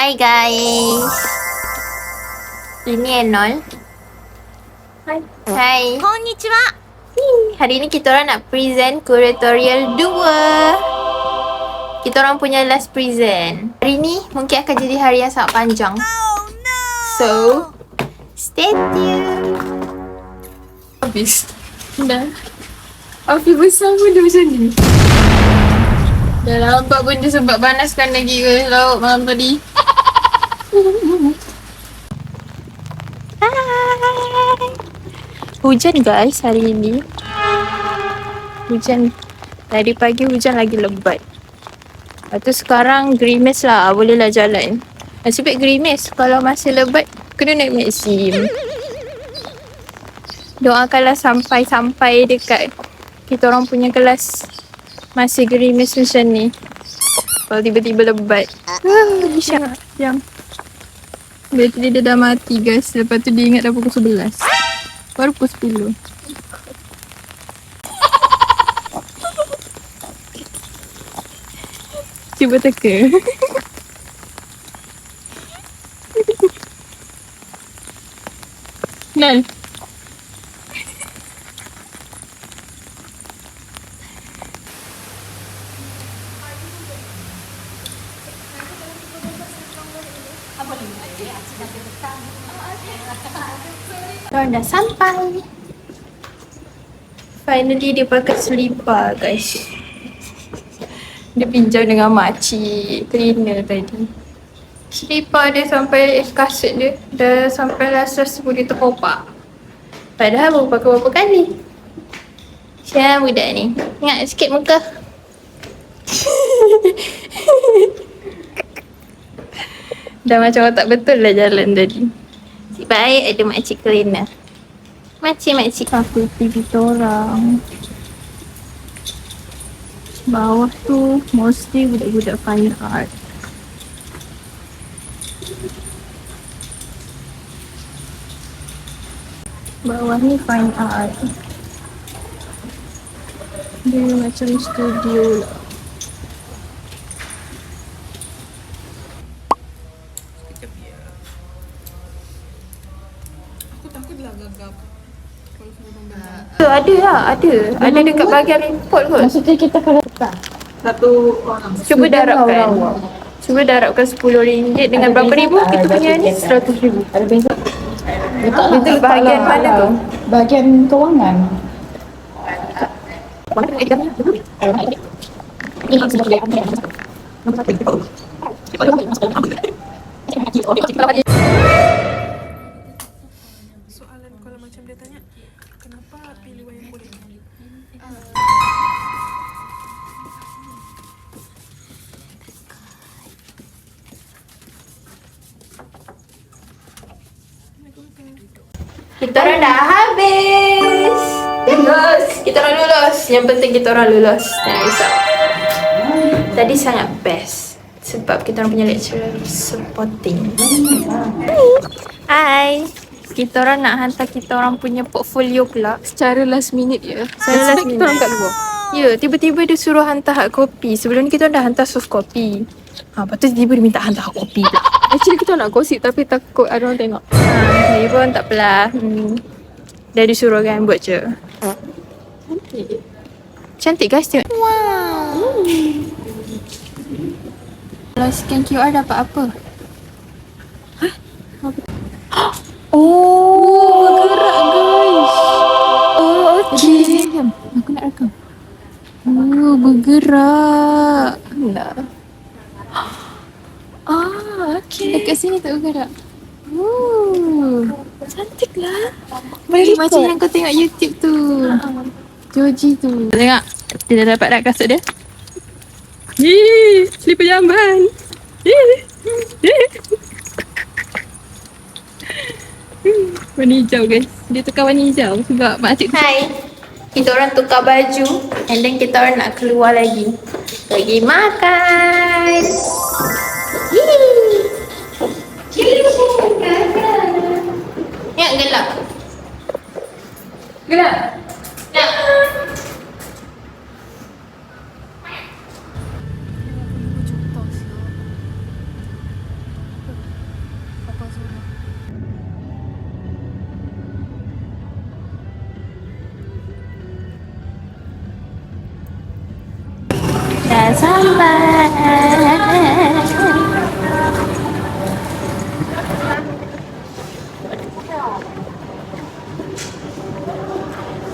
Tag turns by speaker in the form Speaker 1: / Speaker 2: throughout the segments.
Speaker 1: Hai guys. Ini Enol. Hai.
Speaker 2: Konnichiwa.
Speaker 1: Hari ni kita orang nak present curatorial 2. Kita orang punya last present. Hari ni mungkin akan jadi hari yang sangat panjang. So, stay tuned.
Speaker 3: Habis. Dah. Api besar pun dia macam ni. Dah nampak pun dia sebab panaskan lagi ke lauk malam tadi.
Speaker 1: Hai. Hujan guys hari ini. Hujan. Dari pagi hujan lagi lebat. Lepas tu sekarang grimis lah. Bolehlah jalan. Nasib baik grimis. Kalau masih lebat, kena naik Maxim. Doakanlah sampai dekat kita orang punya kelas masih gerimis macam ni. Kalau tiba-tiba lebat. Syak. Yang bateri dia dah mati guys. Lepas tu dia ingat dah pukul 11. Baru pukul 10. Cuba teka. Nal. Orang dah sampai. Finally dia pakai selipar guys. Dia pinjam dengan makcik cleaner tadi. Selipar dia sampai kasut dia dah sampai rasa boleh terkopak. Padahal baru pakai berapa kali. Siapa budak ni? Ingat sikit muka. Dah macam tak betul lah jalan tadi. Si baik ada makcik cleaner. Makcik-makcik fakulti kita orang. Bawah tu mostly budak-budak fine art. Bawah ni fine art. Dia macam studio lah.
Speaker 3: Aku takutlah gagap.
Speaker 1: Ada lah, ada. Ada dekat bahagian report kot.
Speaker 2: Maksudnya kita kalau tak
Speaker 3: Satu orang.
Speaker 1: Cuba darabkan. Cuba darabkan RM10 dengan berapa ribu kita punya ni? RM100,000.
Speaker 2: ada beza.
Speaker 1: Itu bahagian mana tu?
Speaker 2: Bahagian kewangan.
Speaker 3: Soalan kalau macam dia tanya, kenapa pilih wayang kulit?
Speaker 1: Kita orang dah habis. Lulus. Kita orang lulus. Yang penting kita orang lulus. Jangan risau. Tadi sangat best. Sebab kita orang punya lecturer supporting. Hai. Kita orang nak hantar kita orang punya portfolio pula.
Speaker 3: Secara last minute ya.
Speaker 1: Secara last
Speaker 3: Kita orang kat luar.
Speaker 1: Ya, tiba-tiba dia suruh hantar hard copy. Sebelum ni kita orang dah hantar soft copy. Lepas tu tiba-tiba dia minta hantar hard copy pula.
Speaker 3: Actually kita nak gosip tapi takut ada orang tengok.
Speaker 1: Saya pun tak apalah. Dah disuruh kan buat je.
Speaker 3: Cantik.
Speaker 1: Cantik guys tengok. Wow. Kalau scan QR dapat apa? Hah? Oh, bergerak guys. Oh, okey.
Speaker 3: Diam. Aku nak rekam.
Speaker 1: Oh, bergerak. Nah. Ah, okey.
Speaker 3: Dekat sini tak bergerak.
Speaker 1: Cantik lah. Macam yang kau tengok YouTube tu. Joji tu. Tengok. Dia dah dapat dah kasut dia.
Speaker 3: Yee, selipar jamban. Warna hijau guys. Dia tukar warna hijau sebab makcik tu.
Speaker 1: Hai. Kita orang tukar baju and then kita orang nak keluar lagi. Pergi makan. Ya, gelap.
Speaker 3: Gelap.
Speaker 1: Ya.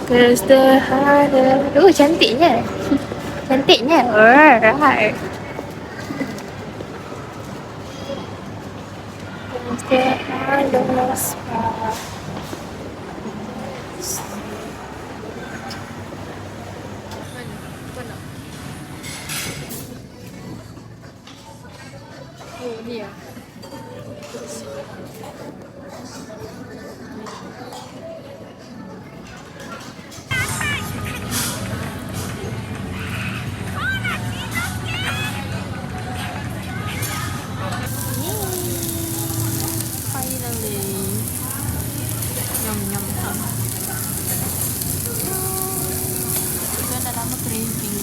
Speaker 1: Cause the harder. Oh, cantiknya. Cantiknya. Alright. Cause the hardest part. Oh, ni ah.
Speaker 3: Finally. Yum yum yum. Kita dah lama craving.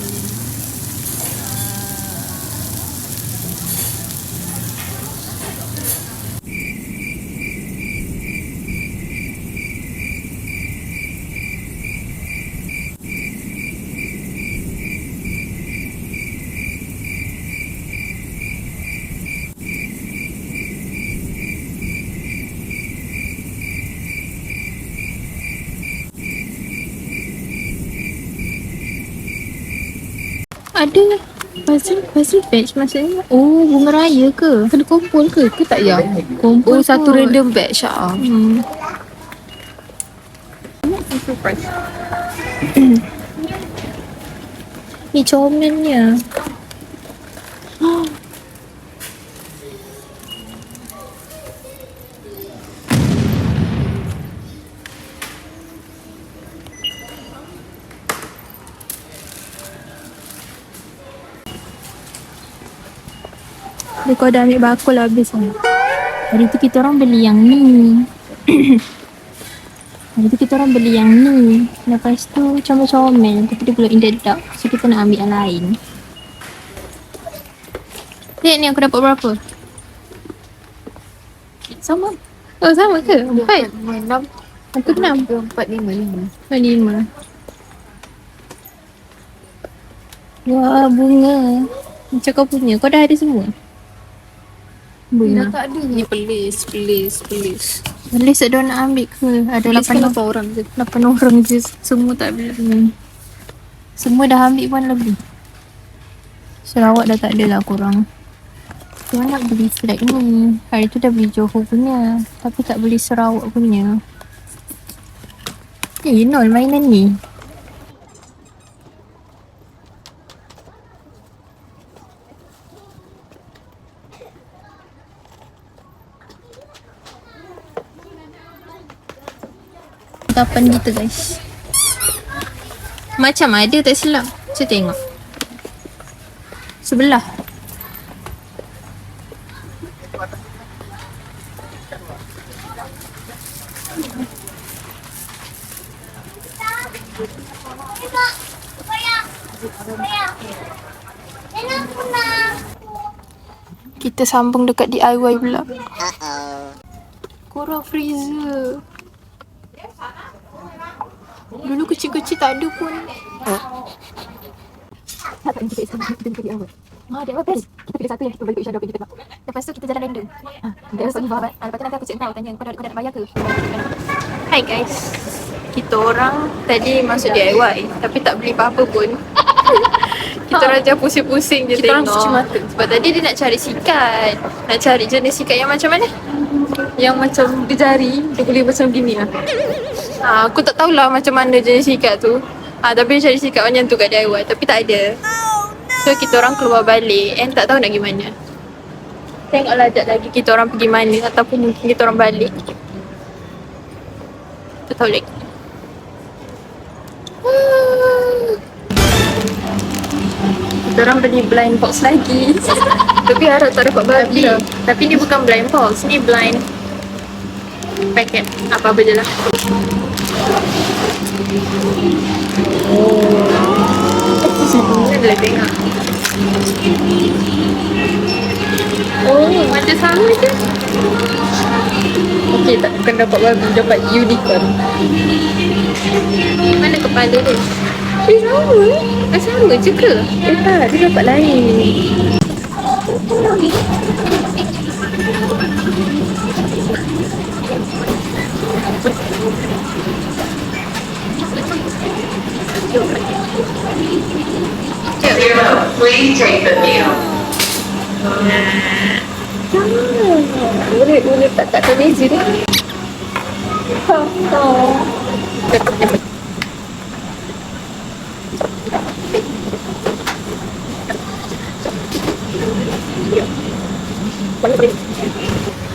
Speaker 3: Ada Puzzle batch maksudnya. Oh, bunga raya ke? Kena kumpul ke? Ke tak ya? Kumpul satu random batch ah.
Speaker 1: Surprise.
Speaker 3: Ni comelnya. Dia kau dah ambil bakul habis lah. Hari tu kita orang beli yang ni. Hari tu kita orang beli yang ni. Lepas tu comel-comel. Tapi dia belum in the dark. So kita nak ambil yang lain. Lihat ni aku dapat berapa? Sama. Oh sama ke? 4. Aku 6. 4, 5. 5. Wah, bunga. Macam kau punya. Kau dah ada semua? Bunga.
Speaker 2: Dah tak ada.
Speaker 3: Ni pelis. Pelis ada nak ambil ke? Ada 8 orang je. 8 orang je. Semua tak boleh. Semua dah ambil pun lebih. Sarawak dah tak ada lah korang. Cuma nak beli flag ni. Hari tu dah beli Johor punya. Tapi tak beli Sarawak punya. Nol mainan ni. Kapan gitu guys. Macam ada tak silap. Saya tengok. Sebelah. Kita sambung dekat DIY pula. Korang freezer. Dulu kecil-kecil tak ada pun. Tak kita pilih sama. Kita pilih awal. Dia apa best? Kita pilih satu yang kita balik ke shadow kita tengok. Lepas tu kita jalan random. Lepas tu nanti aku cek kau tanya kau dah nak bayar ke?
Speaker 1: Hai guys. Kita orang tadi masuk DIY tapi tak beli apa-apa pun. Kita orang macam pusing-pusing je
Speaker 3: Kita orang
Speaker 1: tengok.
Speaker 3: cuci mata.
Speaker 1: Sebab tadi dia nak cari sikat. Nak cari jenis sikat yang macam mana?
Speaker 3: Yang macam dia jari, dia boleh macam gini lah.
Speaker 1: Aku tak tahulah macam mana jenis sikat tu. Tapi dia cari sikat macam tu kat DIY tapi tak ada. So kita orang keluar balik and tak tahu nak pergi mana. Tengoklah sekejap lagi kita orang pergi mana ataupun mungkin kita orang balik. Tak tahu lagi. Kita orang beli blind box lagi. Tapi harap tak dapat babi. Tapi ni bukan blind box, ni blind packet. Apa-apa je lah. Ni boleh tengok. Oh, macam sama je.
Speaker 3: Okey, tak bukan dapat babi, dapat unicorn.
Speaker 1: Mana kepala dia?
Speaker 3: Sama.
Speaker 1: Sama je ke?
Speaker 3: Tak, dia dapat lain.
Speaker 4: Zero, please take the view.
Speaker 1: Boleh tak kat meja dia.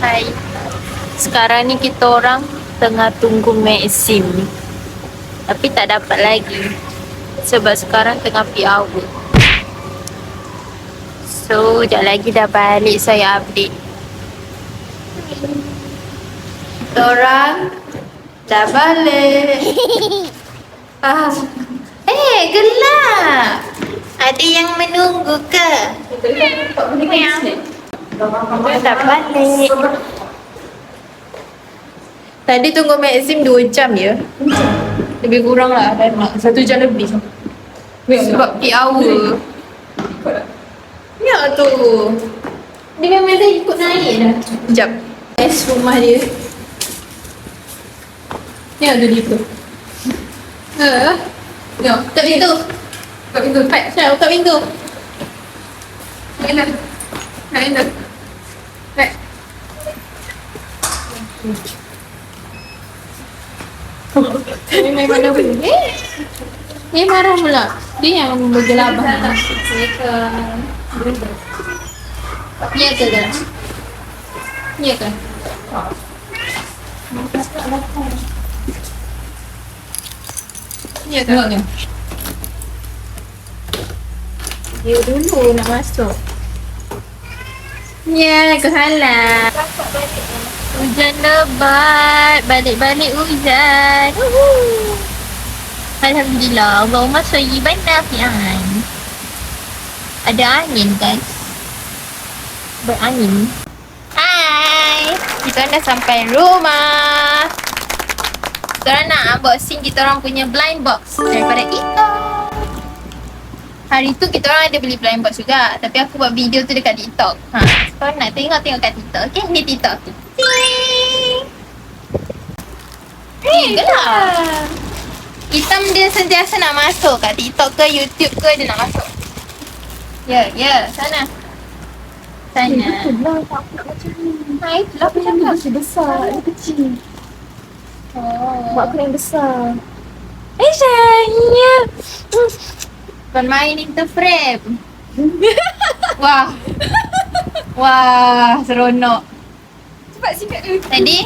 Speaker 1: Hai. Sekarang ni kita orang tengah tunggu Maxim. Tapi tak dapat lagi. Sebab sekarang tengah peak hour. So, sekejap lagi dah balik, saya update. Kita orang dah balik. Gelap. Ada yang menunggu ke? Dah balik. Tadi tunggu Maxim 2 jam ya. Lebih kurang lah, dah nak 1 jam lebih. Sebab peak hour. Ya tu. Dia memang dah ikut naik dah. Sekejap. Rumah dia. Ya tu dia tu. Ya, buka pintu. Buka pintu. Pat, Syah, buka pintu. Buka pintu. Pat. Ini main mana pun. Dia marah pula. Dia yang bergelabah. Ya ke tak? Ya ke? Ya ke? Dia dulu nak masuk. Ya, kehalang. Hujan lebat. Balik-balik hujan. Alhamdulillah. Allahumma sayyiban nafi'an. Ada angin guys. Berangin. Hai. Kita dah sampai rumah. Kita orang nak unboxing kita orang punya blind box daripada Ika. Hari tu kita orang ada beli blind box juga. Tapi aku buat video tu dekat TikTok. Kalau nak tengok kat TikTok. Okay, ni TikTok tu. Gelap. Hitam dia sentiasa nak masuk kat TikTok ke YouTube ke dia nak masuk. Ya, sana. Sana.
Speaker 2: Itulah tak nak macam ni.
Speaker 1: Itulah macam tu.
Speaker 2: Masih besar, dia kecil. Buat aku yang besar.
Speaker 1: Sayang. Bermain interframe. Wah. Wah, seronok. Cepat sikat dulu. Tadi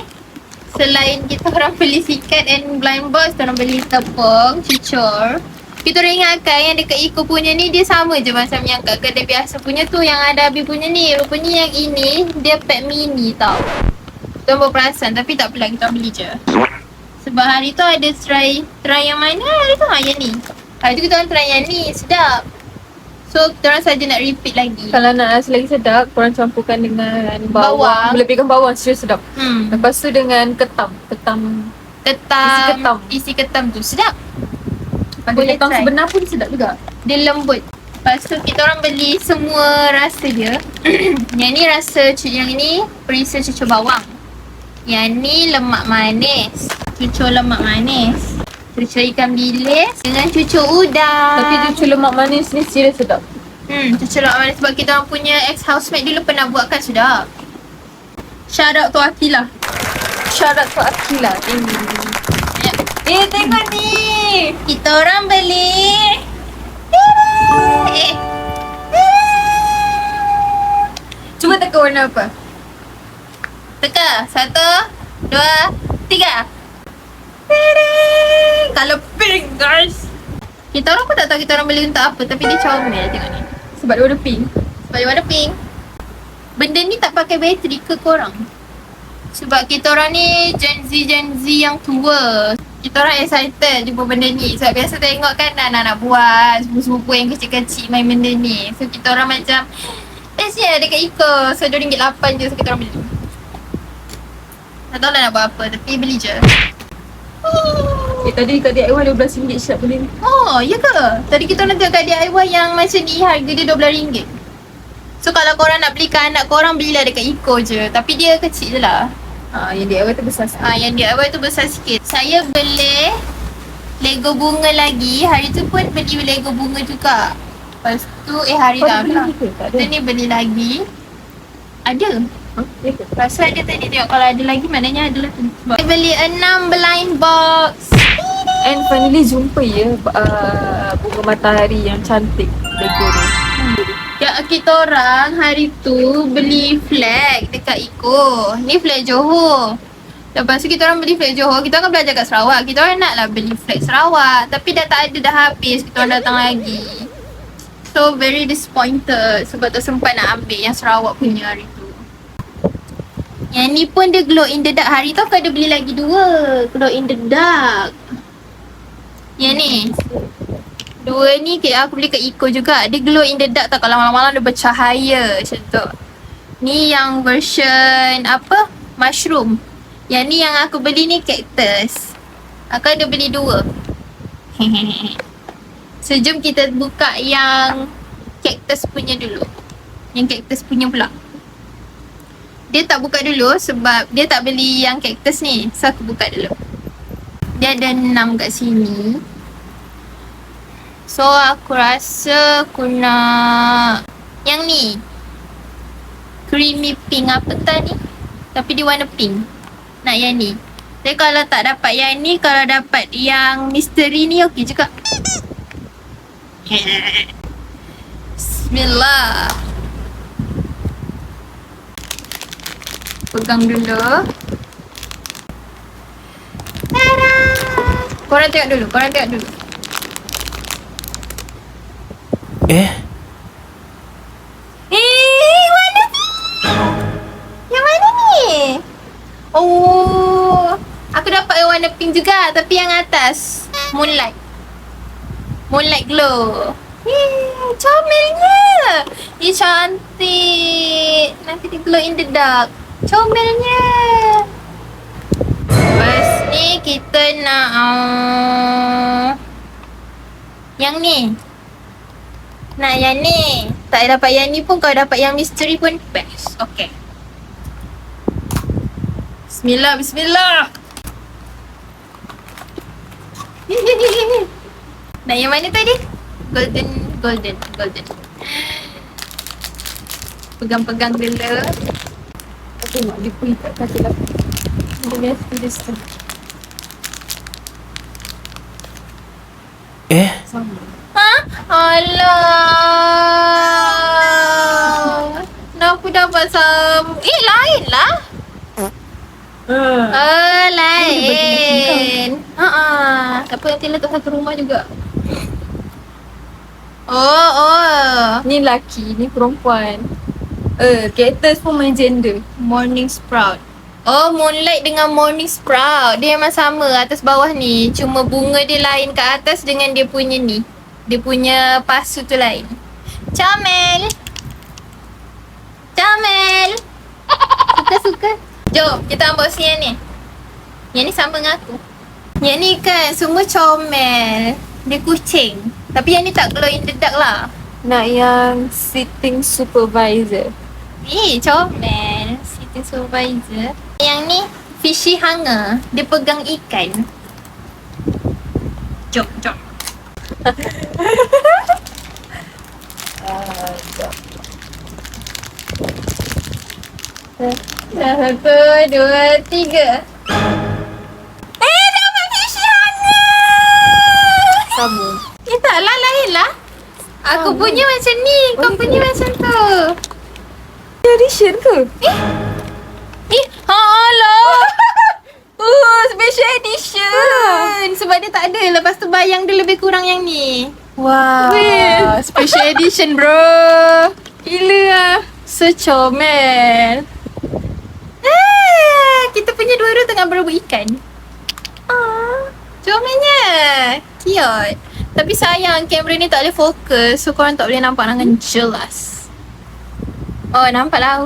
Speaker 1: selain kita orang beli sikat and blind box, kita orang beli tepung, cucur. Kita orang ingatkan yang dekat Iko punya ni dia sama je macam yang kat kedai biasa punya tu yang ada Abi punya ni. Rupanya yang ini dia pack mini tau. Kita orang berperasan tapi tak apalah, kita orang beli je. Sebab hari tu ada try yang mana hari tu? Yang ni. Hari tu kita orang try yang ni, sedap. So kita orang saja nak repeat lagi.
Speaker 3: Kalau nak rasa lagi sedap, korang campurkan dengan bawang. Melebihkan bawang, serius sedap. Lepas tu dengan ketam.
Speaker 1: Isi ketam tu sedap.
Speaker 3: Pakai ketam sebenar pun sedap juga.
Speaker 1: Dia lembut. Lepas tu kita orang beli semua rasa dia. Yang ni rasa yang ini perisa cucur bawang. Yang ni lemak manis. Cucur lemak manis. Cucur ikan bilis dengan cucur udang.
Speaker 3: Tapi cucur lemak manis ni serius sedap.
Speaker 1: Cucur lemak manis sebab kita orang punya ex-housemate dulu pernah buat kan sedap. Shout out to Akila. Tengok ni. Kita orang beli. Cuba teka warna apa? Teka. 1, 2, 3. Kalau pink guys. Kita orang pun tak tahu kita orang beli untuk apa. Tapi dia comel tengok ni.
Speaker 3: Sebab dia warna pink.
Speaker 1: Benda ni tak pakai bateri ke korang? Sebab kita orang ni Gen Z yang tua. Kita orang excited jumpa benda ni. Sebab biasa tengok kan anak-anak buat sepupu-sepupu yang kecil-kecil main benda ni. So kita orang macam best ya dekat Iko. So RM2.8 je. So kita orang beli. Tak tahu lah nak buat apa. Tapi beli je.
Speaker 3: Tadi kat DIY RM12 siap beli ni.
Speaker 1: Oh, ya ke? Tadi kita nak tengok kat DIY yang macam ni harga dia RM12. So kalau korang nak beli ke anak korang, belilah dekat Iko je. Tapi dia kecil je lah.
Speaker 3: Yang DIY tu besar sikit.
Speaker 1: Yang DIY tu besar sikit. Saya beli
Speaker 3: Lego bunga lagi. Hari tu pun beli Lego bunga juga. Lepas tu hari dah lah. Tu ni beli lagi. Ada. Rasa ada tadi, tengok kalau ada lagi maknanya ada lah tu. Saya beli 6 blind box.
Speaker 2: And finally jumpa bunga matahari yang cantik Lego ni.
Speaker 3: Ya, kita orang hari tu beli flag dekat Ipoh. Ni flag Johor. Lepas tu kita orang beli flag Johor. Kita orang belajar kat Sarawak. Kita orang nak lah beli flag Sarawak. Tapi dah tak ada, dah habis. Kita orang datang lagi. So very disappointed sebab tak sempat nak ambil yang Sarawak punya hari tu. Yang ni pun dia glow in the dark. Hari tu aku ada beli lagi 2 glow in the dark. Yang ni 2 ni aku beli kat Eco juga. Dia glow in the dark tau. Kalau malam-malam dia bercahaya macam tu. Ni yang version apa? Mushroom. Yang ni yang aku beli ni cactus. Aku ada beli 2. So jom kita buka yang cactus punya dulu. Yang cactus punya pula. Dia tak buka dulu sebab dia tak beli yang cactus ni. So aku buka dulu. Dia ada 6 kat sini. So aku rasa aku nak yang ni. Creamy pink apa tadi? Tapi dia warna pink. Nak yang ni. Tapi kalau tak dapat yang ni, kalau dapat yang misteri ni okey juga. Bismillah. Pegang dulu. Tada! Korang tengok dulu. Warna ni. Yang mana ni? Oh, aku dapat yang warna pink juga tapi yang atas moonlight glow. Comelnya. Dia cantik. Nanti dia glow in the dark. Comelnya. Lepas ni kita nak yang ni. Nak yang ni. Tak dapat yang ni pun, kalau dapat yang misteri pun best. Okay. Bismillah. Nah, yang mana tadi? Golden. Pegang-pegang dulu.
Speaker 2: Tengok dia pun tak kaki lah. Dia biasa. Sama.
Speaker 3: Ha? Alah. Kenapa dapat sama? Lain lah. Lain. Tak apa, nanti letak satu rumah juga. Oh.
Speaker 2: Ni lelaki, ni perempuan. Cactus pun main gender.
Speaker 3: Morning sprout. Oh, moonlight dengan morning sprout. Dia memang sama atas bawah ni. Cuma bunga dia lain kat atas dengan dia punya ni. Dia punya pasu tu lain. Comel. Suka. Jom, kita unboxing yang ni. Yang ni sama dengan aku. Yang ni kan semua comel. Dia kucing. Tapi yang ni tak glow in the dark lah.
Speaker 2: Nak yang sitting supervisor.
Speaker 3: Comel. Sitting supervisor. Yang ni fishy hanger. Dia pegang ikan. Jom. Satu, dua, tiga. Dapat fishy hanger.
Speaker 2: Sama.
Speaker 3: Taklah, lain lah. Aku punya macam ni. Kau punya macam tu.
Speaker 2: Edition ke?
Speaker 3: Alah. Special edition. Sebab dia tak ada. Lepas tu bayang dia lebih kurang yang ni.
Speaker 2: Wow.
Speaker 3: Special edition bro. Gila lah. Secomel. Kita punya dua-dua tengah berebut ikan. Comelnya. Cute. Tapi sayang kamera ni tak boleh fokus. So korang tak boleh nampak dengan jelas. Oh, nampak lah.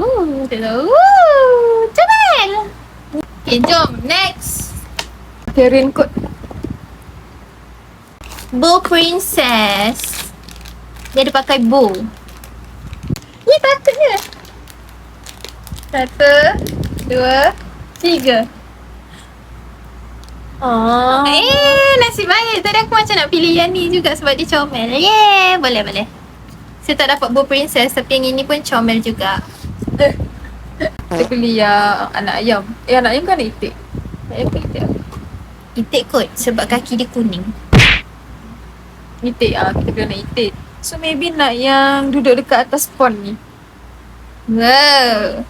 Speaker 3: Comel. Okay, jom. Next.
Speaker 2: Okay, raincoat.
Speaker 3: Bow princess. Dia ada pakai bow. Ni takutnya. 1, 2, 3.
Speaker 1: Nasib baik. Tadi aku macam nak pilih yang ni juga sebab dia comel. Yeah, boleh. Saya tak dapat buah princess tapi yang ini pun comel juga.
Speaker 2: Kita beli yang anak ayam. Anak ayam kan ada itik. Anak ayam kan itik apa?
Speaker 1: Itik kot sebab kaki dia kuning.
Speaker 2: Itik kita beli anak itik. So maybe nak yang duduk dekat atas pond ni.
Speaker 1: Wow.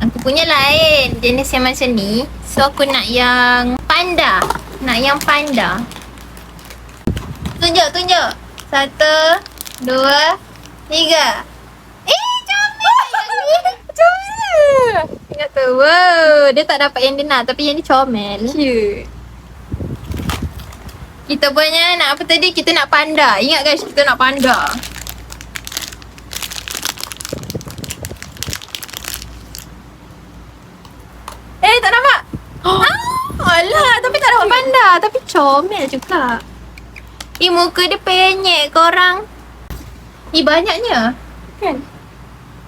Speaker 1: Aku punya lain jenis yang macam ni. So aku nak yang panda. Tunjuk. 1, 2, 3. Comel. Ingat tu. Wow. Dia tak dapat yang dia nak tapi yang dia comel.
Speaker 2: Cute.
Speaker 1: Kita punya nak apa tadi? Kita nak panda. Ingat guys, kita nak panda. Tak nampak. Alah, tapi tak dapat panda. Tapi comel juga. Muka dia penyek korang. Banyaknya.
Speaker 2: Kan?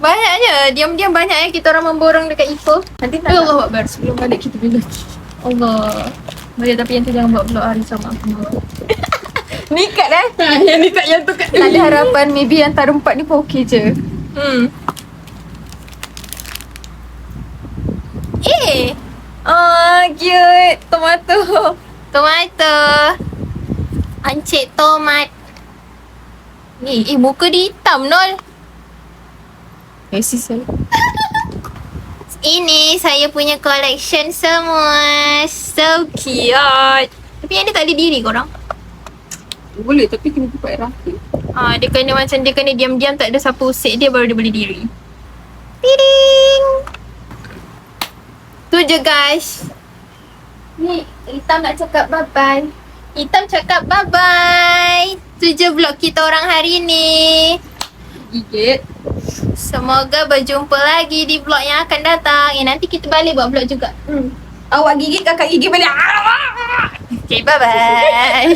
Speaker 1: Banyaknya. Diam-diam banyak kita orang memborong dekat Ipoh.
Speaker 2: Nanti
Speaker 1: Ya
Speaker 2: nak
Speaker 1: Allah Akbar.
Speaker 2: sebelum balik kita beli lagi.
Speaker 1: Allah.
Speaker 2: Boleh tapi yang tu jangan buat vlog hari sama aku.
Speaker 1: Ni kat
Speaker 2: Yang ni tak yang tu kat. Tak ada harapan maybe antara 4 ni pun okey je. Cute. Tomato.
Speaker 1: Encik tomat. Ni, muka dia hitam Nol.
Speaker 2: Sis.
Speaker 1: Ini saya punya collection semua. So cute. Tapi yang dia tak ada diri korang.
Speaker 2: Boleh tapi kena buat rapi.
Speaker 1: Dia kena diam-diam tak ada siapa usik dia baru dia boleh diri. Tiding. Tu je guys. Ni Hitam nak cakap bye-bye. Tu je vlog kita orang hari ni.
Speaker 2: Gigit.
Speaker 1: Semoga berjumpa lagi di vlog yang akan datang. Nanti kita balik buat vlog juga.
Speaker 2: Awak gigit, kakak gigit balik.
Speaker 1: Okay, bye-bye.